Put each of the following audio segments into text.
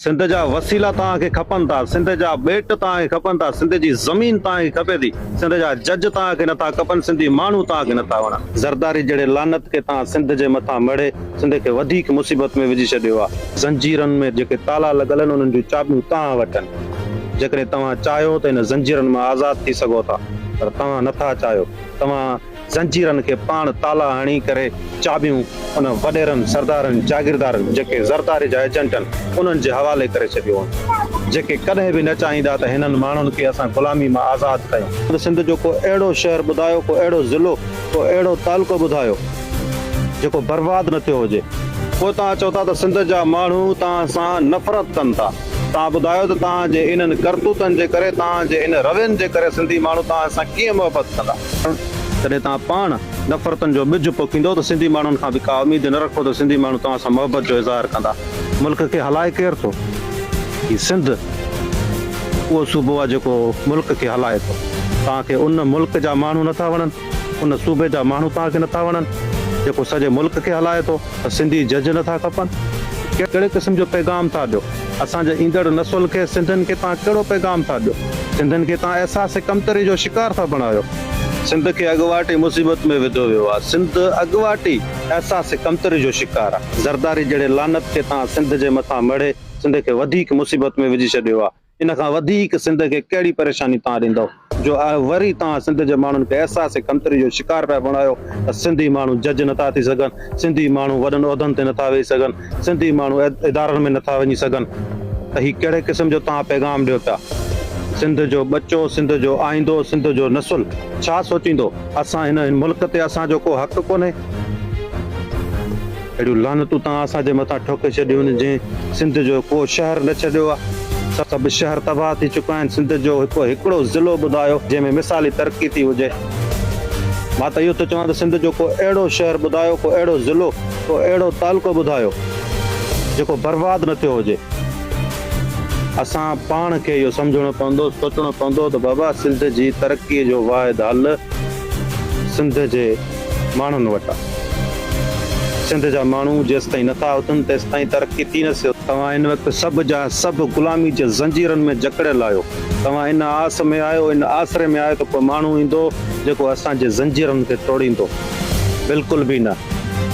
सिंध जा वसीला तव्हांखे खपनि था, सिंध जा ॿेट तव्हांखे खपनि था, सिंध जी ज़मीन तव्हांखे खपे थी, सिंध जा जज तव्हांखे नथा खपनि, सिंधी माण्हू तव्हांखे नथा वणनि। ज़रदारी जहिड़े लानत खे तव्हां सिंध जे मथां मड़े सिंध खे वधीक मुसीबत में विझी छॾियो आहे। ज़ंजीरनि में जेके ताला लॻल आहिनि उन्हनि जूं चाबियूं तव्हां वटि आहिनि। जेकॾहिं तव्हां चाहियो त हिन ज़ंजीरनि मां आज़ाद थी सघो था, पर तव्हां नथा चाहियो। तव्हां ज़ंजीरनि खे पाण ताला हणी करे चाबियूं उन वॾेरनि सरदारनि जागीरदारनि जेके ज़रदारी जा एजेंट आहिनि उन्हनि जे हवाले करे छॾियो आहे, जेके कॾहिं बि न चाहींदा त हिननि माण्हुनि खे असां ग़ुलामी मां आज़ादु कयूं। सिंध जो को अहिड़ो शहर ॿुधायो, को अहिड़ो ज़िलो, को अहिड़ो तालुको ॿुधायो जेको बर्बादु न थियो हुजे। पोइ तव्हां चओ था त सिंध जा माण्हू तव्हां सां नफ़रत कनि था। तव्हां ॿुधायो त तव्हांजे इन्हनि करतूतनि जे करे, तव्हांजे इन रवैनि जे करे सिंधी माण्हू तव्हां सां कीअं मोहबत कंदा। तॾहिं तव्हां पाण नफ़रतनि जो ॿिज पोखींदो त सिंधी माण्हुनि खां बि का उमेद न रखो त सिंधी माण्हू तव्हां सां मोहबत जो इज़हार कंदा। मुल्क खे हलाए केरु थो? ही सिंध उहो सूबो आहे जेको मुल्क खे हलाए थो। तव्हांखे उन मुल्क जा माण्हू नथा वणनि, उन सूबे जा माण्हू तव्हांखे नथा वणनि जेको सॼे मुल्क खे हलाए थो, त सिंधी जज नथा खपनि। कहिड़े क़िस्म जो पैगाम था ॾियो असांजे ईंदड़ नसुल खे? सिंधियुनि खे तव्हां कहिड़ो पैगाम था ॾियो? सिंधियुनि खे तव्हां अहसास कमतरी जो शिकार था बणायो। सिंध खे अॻुवाटी मुसीबत में विधो वियो आहे। सिंध अॻुवाटी अहसास कमतरी जो शिकार आहे। ज़रदारी जहिड़े लानत खे तव्हां सिंध जे मथां मड़े सिंध खे वधीक मुसीबत में विझी छॾियो आहे। इन खां वधीक सिंध खे कहिड़ी परेशानी तव्हां ॾींदव जो वरी तव्हां सिंध जे माण्हुनि खे अहसास कमतरी जो शिकार पिया बणायो त सिंधी माण्हू जज नथा थी सघनि, सिंधी माण्हू वॾनि उहिदनि ते नथा वेही सघनि, सिंधी माण्हू इदारनि में नथा वञी सघनि। त हीउ कहिड़े क़िस्म जो तव्हां पैगाम ॾियो पिया? सिंध जो बचो, सिंध जो आईंदो, सिंध जो नसुल छा सोचींदो? असां हिन मुल्क ते असांजो को हक़ कोन्हे? अहिड़ियूं लानतूं तव्हां असांजे मथां ठोके छॾियूं आहिनि। जंहिं सिंध जो को शहर न छॾियो आहे, सभु शहर तबाह थी चुका आहिनि। सिंध जो हिकिड़ो ज़िलो ॿुधायो जंहिंमें मिसाली तरक़ी थी हुजे। मां त इहो थो चवां त सिंध जो को अहिड़ो शहर ॿुधायो, को अहिड़ो ज़िलो, को अहिड़ो तालुको ॿुधायो जेको बर्बादु न थियो हुजे। असां पाण खे इहो सम्झणो पवंदो, सोचणो पवंदो त बाबा सिंध जी तरक़ीअ जो वाहिद हल सिंध जे माण्हुनि वटि आहे। सिंध जा माण्हू जेसिताईं नथा उथनि तेसिताईं तरक़ी थी न सघे। तव्हां हिन वक़्तु सभु जा सभु ग़ुलामी जे ज़ंजीरनि में जकड़ियल आहियो। तव्हां इन आस में आहियो, इन आसरे में आहियो त को माण्हू ईंदो जेको असांजे ज़ंजीरनि खे तोड़ींदो। बिल्कुलु बि न।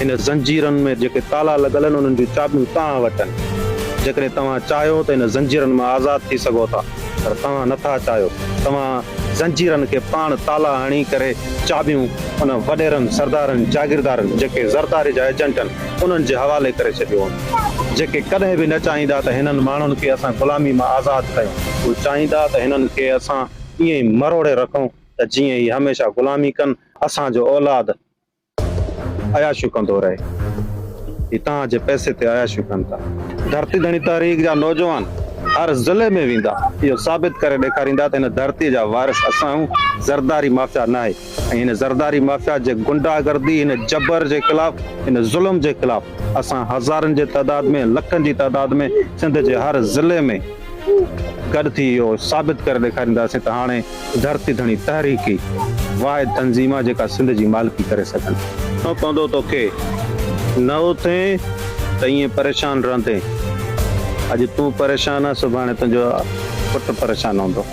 इन ज़ंजीरनि में जेके ताला लॻल आहिनि उन्हनि जूं चाबियूं तव्हां वटि आहिनि। जेकॾहिं तव्हां चाहियो त इन ज़ंजीरनि मां आज़ादु थी सघो था, पर तव्हां नथा चाहियो। तव्हां ज़ंजीरनि खे पाण ताला हणी करे चाबियूं उन वॾेरनि सरदारनि जागीरदारनि जेके ज़रदारी जा एजेंट आहिनि उन्हनि जे हवाले करे छॾियो आहे। जेके कॾहिं बि न चाहींदा त हिननि माण्हुनि खे असां ग़ुलामी मां आज़ादु कयूं। उहे चाहींदा त हिननि खे असां ईअं ई मरोड़े रखूं त जीअं ई हमेशह ग़ुलामी कनि, असांजो औलाद अयाशूं कंदो रहे। ही तव्हांजे पैसे ते अयाशूं कनि था। धरती धणी तहरीक जा नौजवान हर ज़िले में वेंदा, इहो साबित करे ॾेखारींदा त हिन धरतीअ जा वारिस असां आहियूं, ज़रदारी माफ़िया न आहे। ऐं हिन ज़रदारी माफ़िया जे गुंडागर्दी, हिन जबर जे ख़िलाफ़, हिन ज़ुल्म जे ख़िलाफ़ असां हज़ारनि जे तइदाद में, लखनि जी तइदाद में सिंध जे हर ज़िले में गॾु थी इहो साबित करे ॾेखारींदासीं त हाणे धरती धणी तहरीकी वाहिद तंज़ीम आहे जेका सिंध जी मालिकी करे सघनि। न पवंदो तोखे न उथे त ईअं परेशान रहंदे। अॼु तूं परेशान आहे, सुभाणे तुंहिंजो पुटु परेशान हूंदो।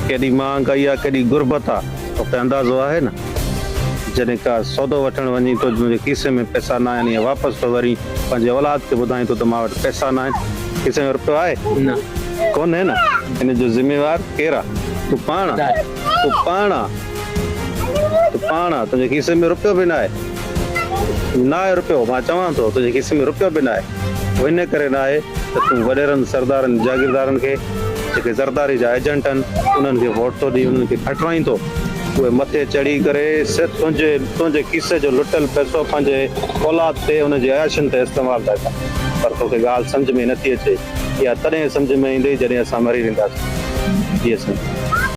केॾी महांगाई आहे, केॾी गुरबत आहे, तोखे अंदाज़ो आहे न? जॾहिं का सौदो वठणु वञी थो, मुंहिंजे खीसे में पैसा न आहिनि, या वापसि थो वरी पंहिंजे औलाद खे ॿुधाई थो त मां वटि पैसा न आहिनि, खीसे में रुपयो आहे न? कोन्हे न। हिन जो ज़िम्मेवार केरु आहे? तूं पाण आहे। तूं पाण आहे। तूं पाण आहे। तुंहिंजे खीसे में रुपयो बि न आहे। न आहे रुपयो, मां चवां थो तुंहिंजे खीसे में रुपयो बि न आहे। इन करे न आहे त तूं वॾेरनि सरदारनि जागीरदारनि खे जेके ज़रदारी जा एजेंट आहिनि उन्हनि खे वोट थो ॾी, उन्हनि खे खटराईंदो। उहे मथे चढ़ी करे तुंहिंजे खीसे जो लुटियल पैसो पंहिंजे औलाद ते, उनजे अयाशनि ते इस्तेमालु था कनि। पर तोखे ॻाल्हि सम्झ में नथी अचे। इहा तॾहिं सम्झ में ईंदी जॾहिं असां मरी वेंदासीं। इहे सम्झ